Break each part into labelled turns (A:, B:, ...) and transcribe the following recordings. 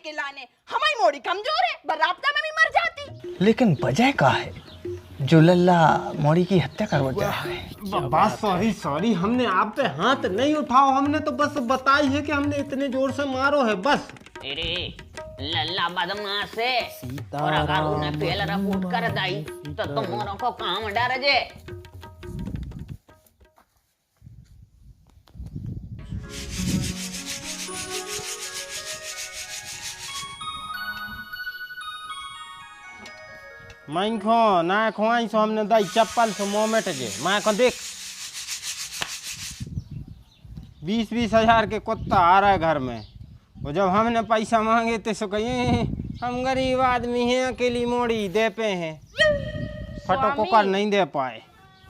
A: के लाने, हमारी मोड़ी कमजोर है, बराबता में भी मर जाती।
B: लेकिन वजह क्या है जो लल्ला मोड़ी की हत्या करवा चाहे?
C: बस सॉरी, हमने आप पे हाथ नहीं उठाओ, हमने तो बस बताई है कि हमने इतने जोर से मारो है बस।
D: अरे लल्ला बदमाश है, और अगर उन्हें पहले रिपोर्ट कर दाई तो तुम्हारों को काम डर जे।
C: मैं खो ना खोई सो हमने दाई चप्पल से मोमेट जे मैं को देख 20-20 हजार के कुत्ता आ रहा है घर में, और जब हमने पैसा मांगे थे सो कहिए हम गरीब आदमी हैं, अकेली मोड़ी दे पे हैं, फटो को कर नहीं दे पाए।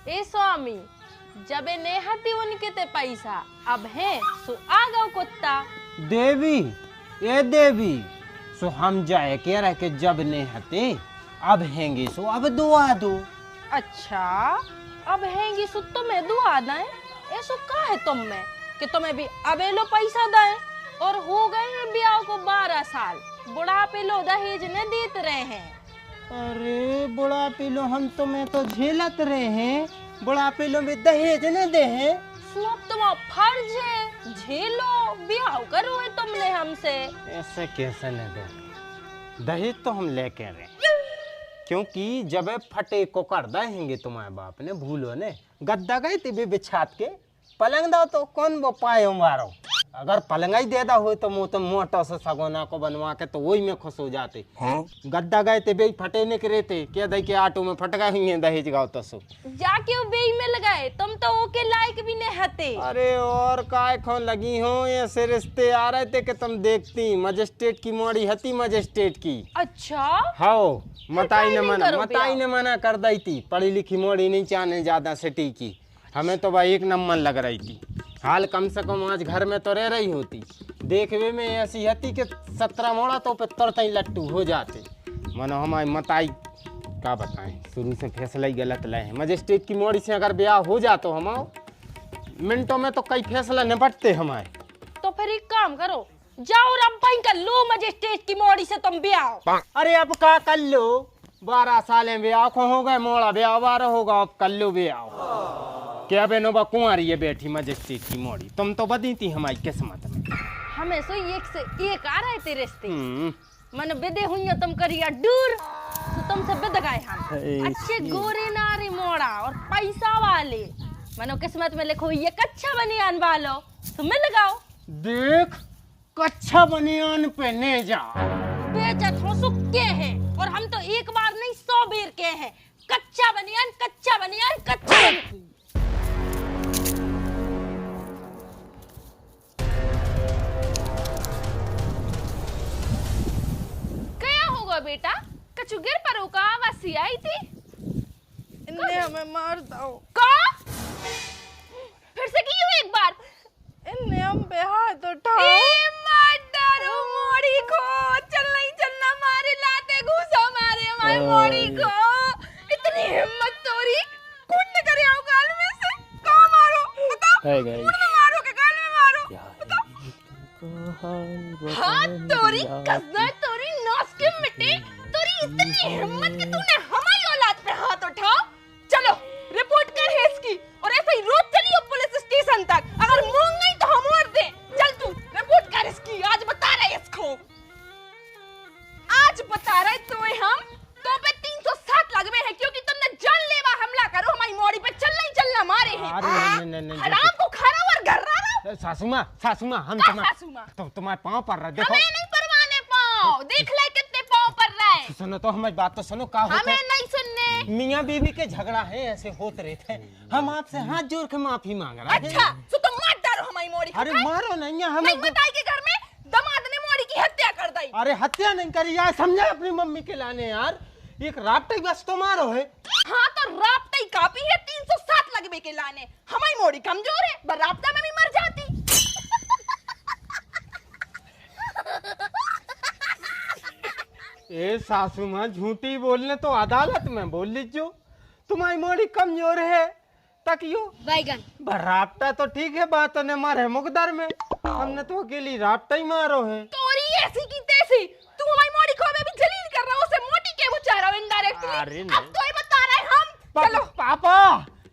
E: ए स्वामी, जबे नेहती उनके ते पैसा अब है सो आ गओ कुत्ता।
C: देवी ये देवी सो हम जाए कह रहे कि जब नेहते अब हैंगे सो अब दुआ दो।
E: अच्छा, अब हैंगी सो तुम्हें दुआ दें? ऐसो का है तुम में कि तुम्हें भी अबे लो पैसा दें? और हो गए हैं ब्याह को 12 साल, बुढ़ापे लो दहेज न देते रहे हैं।
C: अरे बुढ़ापे लो हम तुम्हें तो झेलत रहे हैं, बुढ़ापे लो में दहेज न दे हैं।
E: सो अब तुम्हारा फर्ज है झेलो, ब्याह करो है तुमने हमसे।
C: ऐसे कैसे न दे, दहेज तो हम लेके रहे, क्योंकि जब फटे को कर देंगे तुम्हारे बाप ने भूलो ने गद्दा गए थे बिछात के पलंग दो तो कौन वो पाए मारो, अगर पलंग ही दे दा हो तो मुँह तो मोटा से सगोना को बनवा के तो वही में खुश हो जाते। गद्दा गए थे बे फटे ने करे थे क्या दे के आटो में फटका हुई है दहेज गाओ तो सो
E: जाके वो बेई में लगाए, तुम तो ओके लायक भी नहीं हते।
C: अरे और काय खो लगी हो, ऐसे रिश्ते आ रहे थे कि तुम देखती मजिस्ट्रेट की मोड़ी हती मजिस्ट्रेट की।
E: अच्छा
C: हाओ मताई
E: नहीं
C: ने मना कर दी थी, पढ़ी लिखी मोड़ी नहीं चाहने ज्यादा सिटी की, हमें तो भाई एक नंबर लग रही थी। हाल कम से कम आज घर में तो रह रही होती, देखने में ऐसी हती कि 17 मोड़ा तो पे तुरंत ही लट्टू हो जाते। मानो हमारी मताई क्या बताएं, शुरू से फैसला ही गलत लाए हैं। मजिस्ट्रेट की मोड़ी से अगर ब्याह हो जाता तो हम मिनटों में तो कई फैसला निपटते हमारे।
E: तो फिर एक काम करो, जाओ रंपाई कर लो मजिस्ट्रेट की मोड़ी से तुम ब्याह।
C: अरे अब क्या कर लो, 12 साल ब्याह को हो गए, मोड़ा ब्याह 12 होगा, अब कर लो ब्याह। क्या बेनोबा कुंवारी है बैठी मजिस्ट्रेट की मोड़ी, तुम तो बदी थी हमारी किस्मत में।
E: हमें सो एक से एक आ रहे थे रिश्ते, मन बेदे हुई तुम करिया दूर तो तुमसे बेद गए हम, अच्छे गोरे नारी मोड़ा और पैसा वाले, मनो किस्मत में लिखो ये कच्चा बनियान वालो तो मिल गाओ।
C: देख कच्चा बनियान पहने जा,
E: बेचत हो सुक्के हैं, और हम तो एक बार नहीं 100 बेर के हैं, कच्चा बनियान कच्चा बनियान कच्चा बनियान। क्या होगा बेटा, कछु गिर पड़ो का आवाज सी आई थी?
A: इन्हें हमें मार दो।
E: का फिर से की एक बार?
A: इन्हें हम पे हाथ उठाओ।
E: ए मारो मोड़ी को, चलना ही चलना, मारे लाते घुसा मारे हमारे मोड़ी को, इतनी हिम्मत तोरी, कौन ने करे आओ गाल में से? कहाँ मारो बताओ, कौन में मारो के गाल में मारो बताओ। हाँ तोरी कसना तोरी नास के मिटे, तोरी इतनी हिम्मत कि तूने हमारी औलाद पे हाथ उठाओ। चलो रिपोर्ट कर है इसकी, और ऐसे ही रोज चलियो पुलिस स्टेशन तक, अगर मूंग नहीं तो हम और दे। चल तू रिपोर्ट कर इसकी, आज बता रहे इसको, आज बता रहे तो हम तो पे 307 लगवे हैं, क्योंकि तुमने जानलेवा हमला करो हमारी मोड़ी पे, चलना ही चलना मारे हैं। हराम को खाना और घर रहा।
C: सासू माँ हम तुम्हारे पाँव पर रहे, देखो
E: हमें नहीं परवाने पाँव, देख ले कितने पाँव पर रहे।
C: सुनो तो हमारी बात तो सुनो, का होता
E: हमें नहीं सुनने।
C: मियाँ बीवी के झगड़ा है ऐसे होते रहते हैं, हम आपसे हाथ जोड़ के माफी मांग रहे हैं।
E: अच्छा तो तुम मार डालो हमारी मोड़ी को।
C: अरे मारो नहीं, हमें
E: नहीं बताई के घर में दामाद ने मोड़ी की हत्या कर दी।
C: अरे हत्या नहीं करी यार, समझा अपनी मम्मी के लाने यार, एक राप्टे बस तो मारो है।
A: हाँ तो राब्ता ही काफी है 307 लगवे के लाने, हमारी मोड़ी कमजोर है, बराबता में भी मर जाती।
C: ए सासू माँ झूठी बोलने तो अदालत में बोल लीजिए, तुम्हारी मोड़ी कमजोर है तकियो
E: बैगन
C: राप्टा तो ठीक है, बात ने मारे मुकदर में, हमने तो अकेली राप्टा ही मारो है।
E: तोरी ये जैसी की तैसी तू हमारी मोड़ी को अभी जलील कर रहा है, उसे मोटी के बचा रहा है इनडायरेक्टली।
C: अरे
E: अब तो ये बता रहा है हम। चलो
C: पापा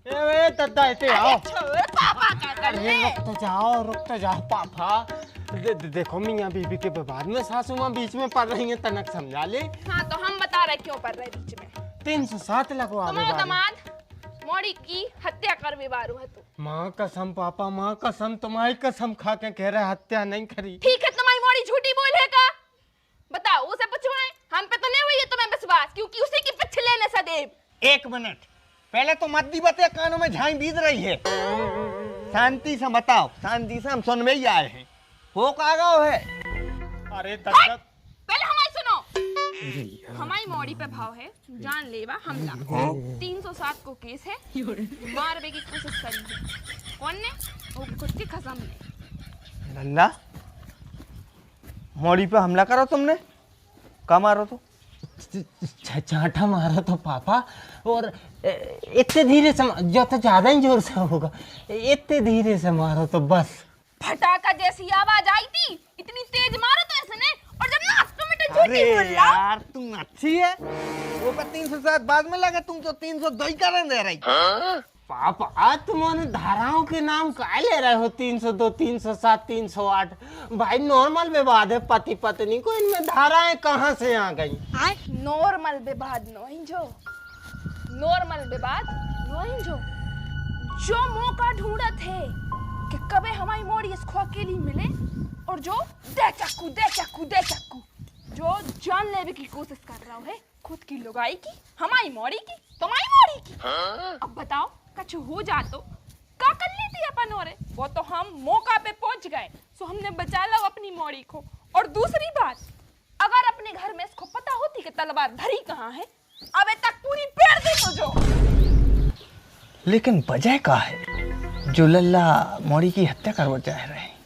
C: ए दद्दा इते आओ।
E: छोड़ पापा का कर
C: अरे
E: ले।
C: रुक तो जाओ पापा। देखो मियाँ बीबी के विवाद में सासू माँ बीच में पड़ रही है, तनक समझा ले।
E: हाँ तो हम बता रहे क्यों पड़ रहे बीच में।
C: 307 लगवा
E: तुम्हारा दामाद मोड़ी की हत्या कर विवारू है तू।
C: माँ कसम पापा, माँ कसम, तुम्हारी कसम खा के कह रहे हत्या नहीं करी।
E: ठीक है तुम्हारी मोड़ी झूठी बोलेगा, बताओ उसे पूछवाएं। हम पे तो नहीं हुई है तुम्हें विश्वास, क्योंकि उसी की पिछले ने सदैव।
B: 1 मिनट पहले तो मत दी बते, कानों में झाई बीत रही है। शांति से बताओ, शांति से हम सुनवे ही आए हैं। हो का गाँव है?
C: अरे दद्दा
E: पहले हमारी सुनो। हमारी मोड़ी पे भाव है जानलेवा हमला, 307 को केस है, मारने की कोशिश करी है। कौन ने? वो खुद की कसम ने।
B: लल्ला मोड़ी पे हमला करो तुमने, कहाँ मारो तो?
C: चाटा मारा तो पापा, और इतने धीरे से जो तो ज्यादा ही जोर से होगा, इतने धीरे से मारो तो बस।
E: फटाका जैसी आवाज आई थी, इतनी तेज मारा तो इसने, और जब नाक में तो झूठी बोल रहा।
B: यार तुम अच्छी है, वो पर 307 बाद में लगा, तुम तो 302 ही करने दे रही।
C: पापा आज तुम्हारे धाराओं के नाम काय ले रहे हो? 302, 307, 308 भाई नॉर्मल विवाद है पति पत्नी को, इनमें धाराएं कहाँ से आ गई?
E: नॉर्मल विवाद नोइंजो, नॉर्मल विवाद नोइंजो। जो मौका ढूंढा थे कि कभी हमारी मोड़ी इसको अकेली मिले, और जो दे चक्कू दे चक्कू दे चक्कू, जो जान लेने की कोशिश कर रहा है, खुद की लुगाई की, हमारी मोड़ी की, तुम्हारी मोड़ी की। अब बताओ कुछ हो जा तो क्या कर ली थी अपन? और वो तो हम मौका पे पहुंच गए, सो हमने बचा लो अपनी मोड़ी को। और दूसरी बात, अगर अपने घर में इसको पता होती कि तलवार धरी कहाँ है, अबे तक पूरी पेड़ दी तो जो।
B: लेकिन वजह क्या है जो लल्ला मोड़ी की हत्या करवा चाह रहे हैं?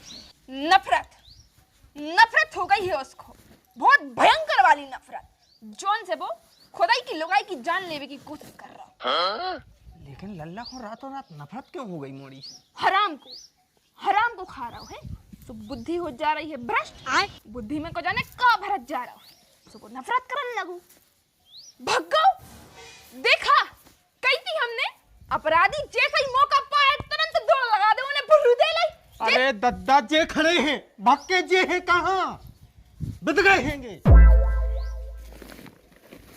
E: नफरत, नफरत हो गई है उसको, बहुत भयंकर वाली नफरत, जोन से वो खुदाई की लुगाई की जान लेने की कोशिश कर रहा है।
B: लेकिन लल्ला को रातों रात नफरत क्यों हो गई मोड़ी से?
E: हराम को खा रहा है, तो बुद्धि हो जा रही है भ्रष्ट। बुद्धि में को जाने का भरत जा रहा है, तो नफरत करने लगू। भग्गो देखा कही थी हमने, अपराधी जैसा ही मौका पाए तुरंत दौड़ लगा दे, उन्हें बुर्रू दे लाई।
C: अरे दद्दा जे खड़े हैं, भक्के जे हैं कहाँ? बिद गए हैंगे।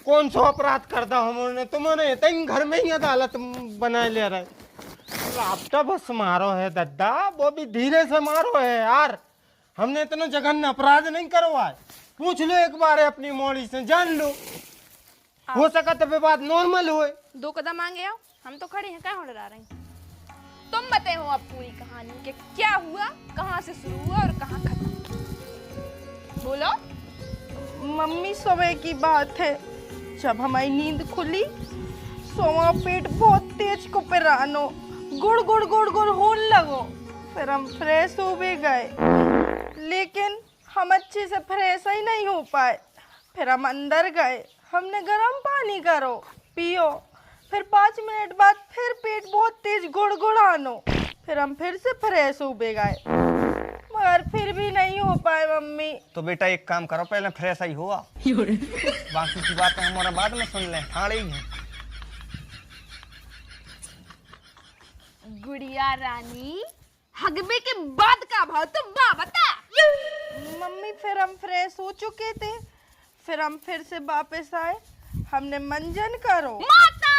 C: कौन सा अपराध करता हमने? तुमने तई घर में ही अदालत बनाए ले रहे। राफ्टा बस मारो है दद्दा, वो भी धीरे से मारो है यार। हमने इतना जघन्य अपराध नहीं करवाए। पूछ लो एक बार अपनी मोड़ी से, जान लो। हो सका तो विवाद नॉर्मल हुए।
E: 2 कदम आगे आओ, हम तो खड़े हैं, क्या डरा रहे हैं? तुम बताओ अब पूरी कहानी कि क्या हुआ, कहाँ से शुरू हुआ और कहाँ खत्म। बोलो।
A: मम्मी सुबह की बात है, जब हमारी नींद खुली, सोमा पेट बहुत तेज को पिरानो, गुड़ गुड़ गुड़ गुड़ होने लगो। फिर हम फ्रेश हो भी गए, लेकिन हम अच्छे से फ्रेश ही नहीं हो पाए। फिर हम अंदर गए, हमने गर्म पानी करो पियो। फिर 5 मिनट बाद फिर पेट बहुत तेज गुड़गुड़ानो, फिर हम फिर से फ्रेश हो भी गए, मगर फिर भी नहीं हो पाए मम्मी।
B: तो बेटा एक काम करो, पहले फ्रेश ही हुआ, बाकी की बातें हमारा बाद में सुन लें। ठाड़े ही हैं।
E: गुड़िया रानी, हगबे के बाद का भाव तुम बता।
A: मम्मी फिर हम फ्रेश हो चुके थे, फिर हम फिर से वापस आए, हमने मंजन करो।
E: माता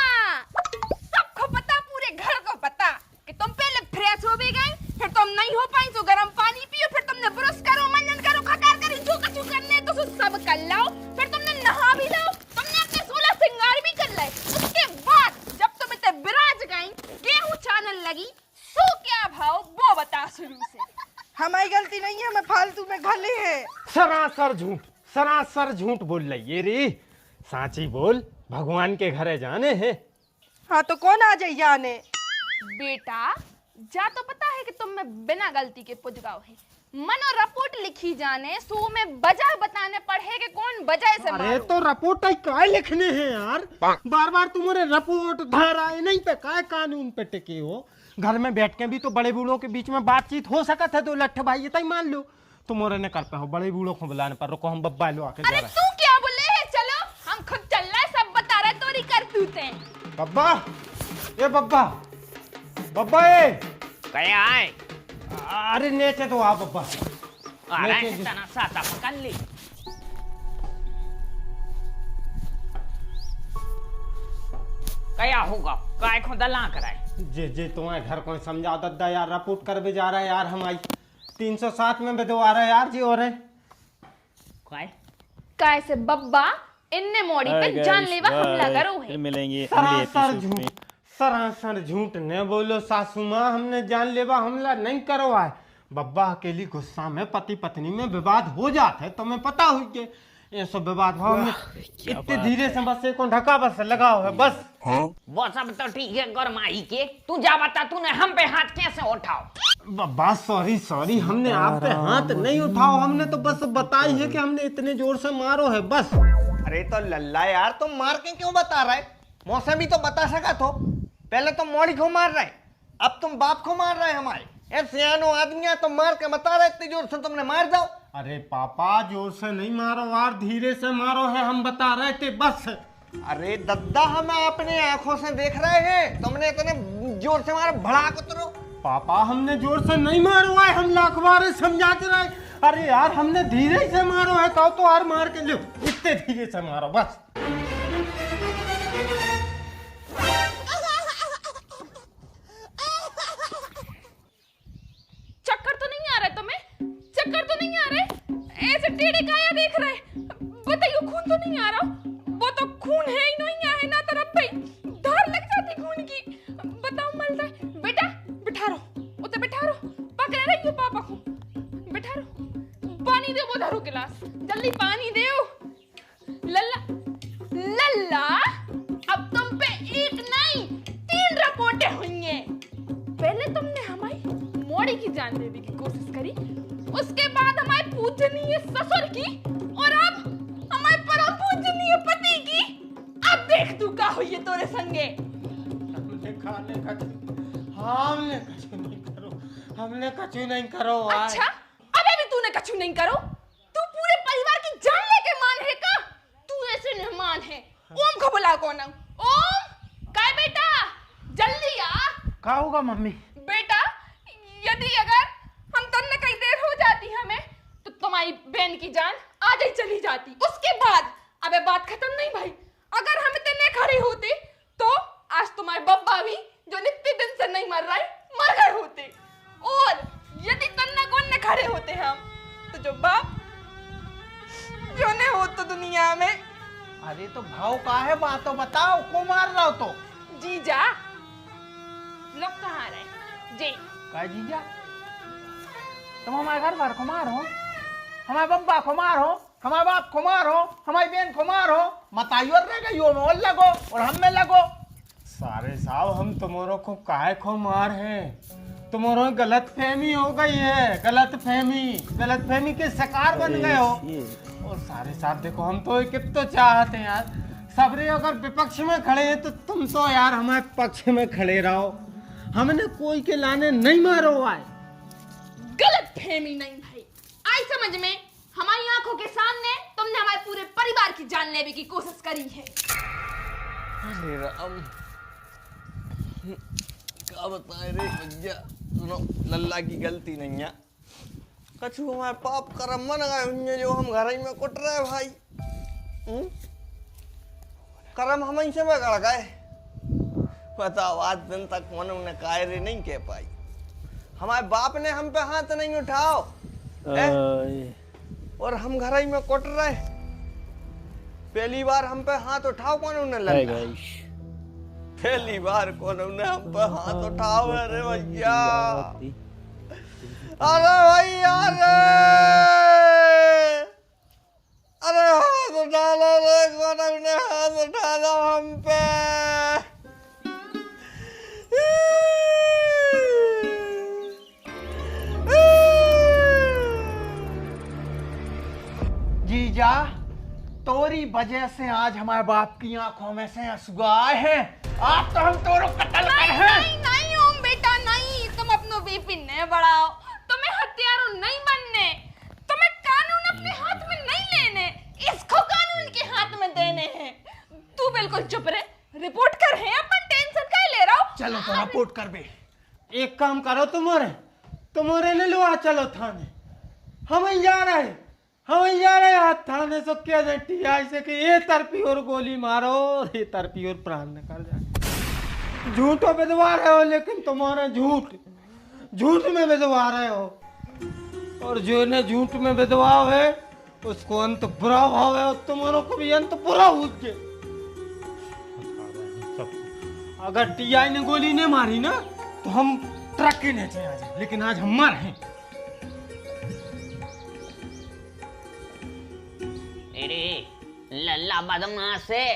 E: सबको पता, पूरे घर को पता कि तुम पहले फ्रेश हो भी गए, फिर तुम नहीं हो पाई तो गर्म पानी पियो, फिर तुमने ब्रश करो, मंजन करो, खकार करी, जो कछु करने तो सब कर लो, फिर तुमने नहा भी लो, तुमने अपने 16 श्रृंगार भी कर ले। उसके बाद जब तुम इतने विराज गई, गेहूं छानन लगी, सो क्या भाव वो बता शुरू से।
A: हमारी गलती नहीं है, हमें फालतू में घले हैं।
C: सरासर झूठ बोल रही है रे। साची बोल, भगवान के घरे जाने हैं।
A: हाँ तो कौन आ जाए जाने?
E: बेटा जा तो पता है कि तुम में बिना गलती के पुजगाव है, मनो रिपोर्ट लिखी जाने, सो में वजह बताने पड़े कि कौन वजह से
C: अरे
E: मारो।
C: तो रिपोर्ट काय लिखने हैं यार? बार बार तुम्हारे रिपोर्ट धारा नहीं पे काय कानून पे टिके हो? घर में बैठ के भी तो बड़े बूढ़ों के बीच में बातचीत हो सकता है, तो लट्ठ भाई तय मान लो। तुम और ने कर पे हो बड़े बूढ़ों को बुलाने पर रुको हम बब्बा लो आके जा
E: अरे
C: रहे
E: तू क्या बोले है? चलो हम खुद चल रहे हैं, सब बता रहा है तोरी करतूत है।
C: बब्बा ये बब्बा बब्बा ये
D: क्या है?
C: अरे नीचे तो आ बब्बा
D: अरे
C: नीचे
D: तना साता पकड़ ली। क्या होगा? काय को दला कराए?
C: जे तुम्हारे घर को समझा दद्दा यार रिपोर्ट कर भी जा रहा है यार हमारी 307 में भी दो आ रहा है यार जी और है
D: काय?
E: काय से बब्बा इनने मोड़ी पे जानलेवा हमला करो है।
F: मिलेंगे अगले
C: सरासर
F: एपिसोड में।
C: झूठ सरासर झूठ न बोलो सासू माँ हमने जानलेवा हमला नहीं करवाए बब्बा अकेली गुस्सा में पति पत्नी में विवाद हो जाता है तुम्हें पता हुई के ये सब विवाद भाव में इतने धीरे से बस एक ढका बस लगाओ है बस
D: वो सब तो ठीक है गरमाई के, तू जा बता तूने हम पे हाथ कैसे उठाओ?
C: बब्बा सॉरी हमने आप पे हाथ नहीं उठाओ हमने तो बस बताई है कि हमने इतने जोर से मारो है बस।
B: अरे तो लल्ला यार तुम मार के क्यों बता रहे? मौसम भी तो बता सका तो। पहले तुम मोड़ी को मार रहे, अब तुम बाप को मार रहे हमारे। ए सियानो आदमी तो मार के बता रहे इतनी जोर से तुमने मार जाओ।
C: अरे पापा जोर से नहीं मारो यार धीरे से मारो है हम बता रहे थे बस।
B: अरे दद्दा हम अपने आंखों से देख रहे हैं, तुमने इतने जोर से मारा भड़ाक उतरो।
C: पापा हमने जोर से नहीं मारो है हम लाख बार समझाते रहे। अरे यार हमने धीरे से मारो है कहो तो यार मार के लो इतने धीरे से मारो बस।
E: चक्कर तो नहीं आ रहा तुम्हें? चक्कर तो नहीं आ रहे? ऐसे टेढ़े काया देख रहे? बताइयो खून तो नहीं आ रहा? वो तो खून है ही नहीं है ना तरफ भाई, धार लग जाती खून की। बताओ मलता है बेटा, बिठा रहो उसे, बिठा रहो, पकड़ रही हो पापा को, बिठा रहो। पानी दे वो धरो गिलास, जल्दी पानी दे। लल्ला लल्ला अब तुम पे एक नहीं 3 रिपोर्टें हुई हैं। पहले तुमने हमारी मोड़ी की जान लेने की कोशिश करी, उसके बाद हमारे पूजनीय ससुर की, और अब हमारे परम पूजनीय पति की। अब देख तू का हुई है तोरे संगे।
C: हमने खाने का हमने कछु नहीं करो, हमने कछु नहीं करो।
E: अच्छा अबे भी तूने कछु नहीं करो? तू पूरे परिवार की जान लेके मान है का? तू ऐसे मेहमान है। ओम को बुला कौन? ओम काय बेटा जल्दी आ।
C: क्या होगा मम्मी?
E: बेटा यदि अगर हम तन्ने कई देर हो जाती हमें तो तुम्हारी बहन की जान आज ही चली जाती। उसके बाद अबे बात खत्म नहीं भाई, अगर हम इतने खड़े होते तो आज तुम्हारे बब्बा भी जो नित्य दिन से नहीं मर रहे मर गए होते, और यदि तन्ने कोन्ने खड़े होते हम तो जो बाप जो ने हो तो दुनिया में।
B: अरे तो भाव का है बात तो बताओ, को मार रहा हो तो?
E: जीजा लोग कहाँ रहे? जी
B: का जीजा तुम हमारे घर बार को मारो, हमारे बब्बा को मारो, हमारे बाप को मारो, हमारी बहन को मारो, मताइयो रह गई हो में लगो और हम में लगो।
C: सारे साहब हम तुम्हारों को काहे को मार है? तुम्हारों गलत फहमी हो गई है, गलत फहमी के शिकार बन गए हो। और सारे साहब देखो हम तो एक तो चाहते हैं यार सबरे अगर विपक्ष में खड़े हैं तो तुम तो यार हमारे पक्ष में खड़े रहो। हमने कोई के लाने नहीं मारो आए।
E: गलत फहमी नहीं भाई, आई समझ में। हमारी आंखों के सामने तुमने हमारे पूरे परिवार की जान लेने की कोशिश करी है।
B: अरे राम क्या बताए रे भैया, सुनो लल्ला की गलती नहीं है, कछु हमारे पाप कर्म मन गए हुए जो हम घर ही में कुट रहे भाई। कर्म हम ही से बिगड़ गए। बताओ आज दिन तक उन्होंने कायरे नहीं कह पाई, हमारे बाप ने हम पे हाथ नहीं उठाओ और हम घर ही में कुट रहे। पहली बार हम पे हाथ उठाओ कौन उन्हें लगा, पहली बार कौन उन्हें हम पे हाथ उठाओ। अरे भैया, अरे भैया, अरे हाथ उठा लो रे, कौन उन्हें हाथ उठा लो हम पे। जीजा तोरी वजह से आज हमारे बाप की आंखों में से आंसू आए हैं। आप तो हम तोरो कत्ल कर हैं।
E: नहीं नहीं ओम बेटा नहीं, तुम अपनो बीपी न बढ़ाओ, तुम्हें हत्यारों नहीं बनने। बिल्कुल चुप रहे। रिपोर्ट कर है अपन, टेंशन काहे ले रहा हो?
B: चलो तो रिपोर्ट कर बे।
C: एक काम करो, तुम्हारे ने लो, चलो थाने। हम ही जा रहे हैं थाने से। क्या देती ऐसे कि ये तरफी और गोली मारो, ये तरफी और प्राण निकल जाए। झूठों पे दबा रहे हो, लेकिन तुम्हारा झूठ में बिदवा रहे हो। और जो ने झूठ में बिदवाओ है उसको अंत बुरा भाव है, और तुम्हारों को भी अंत बुरा होके। अगर टीआई ने गोली नहीं मारी ना तो हम ट्रक के नीचे आ जाए, लेकिन आज हम मर हैं।
D: अरे लल्ला बदमाश है,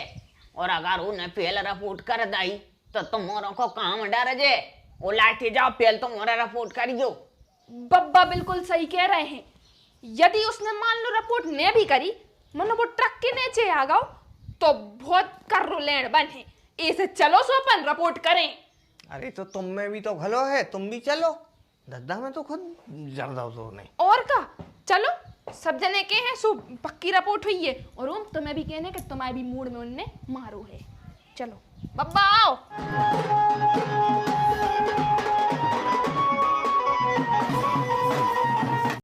D: और अगर उन्हें पहले रिपोर्ट कर दाई तो तुम्हारों को काम डर जे। वो लाठी जाओ, पहले तुम्हारा रिपोर्ट करियो।
E: बब्बा बिल्कुल सही कह रहे हैं। यदि उसने मान लो रिपोर्ट ने भी करी, मनो वो ट्रक के नीचे आ गओ तो बहुत कर्रो लेण बन है। ऐसे चलो सो अपन रिपोर्ट करें।
B: अरे तो तुम में भी तो भलो है, तुम भी चलो। दद्दा में तो खुद जर्दा जोर नहीं।
E: और का चलो, सब जने के हैं सो पक्की रिपोर्ट हुई है। और ओम तुम्हें भी कहने कि तुम्हारे भी मूड में उनने मारो है। चलो बब्बा आओ।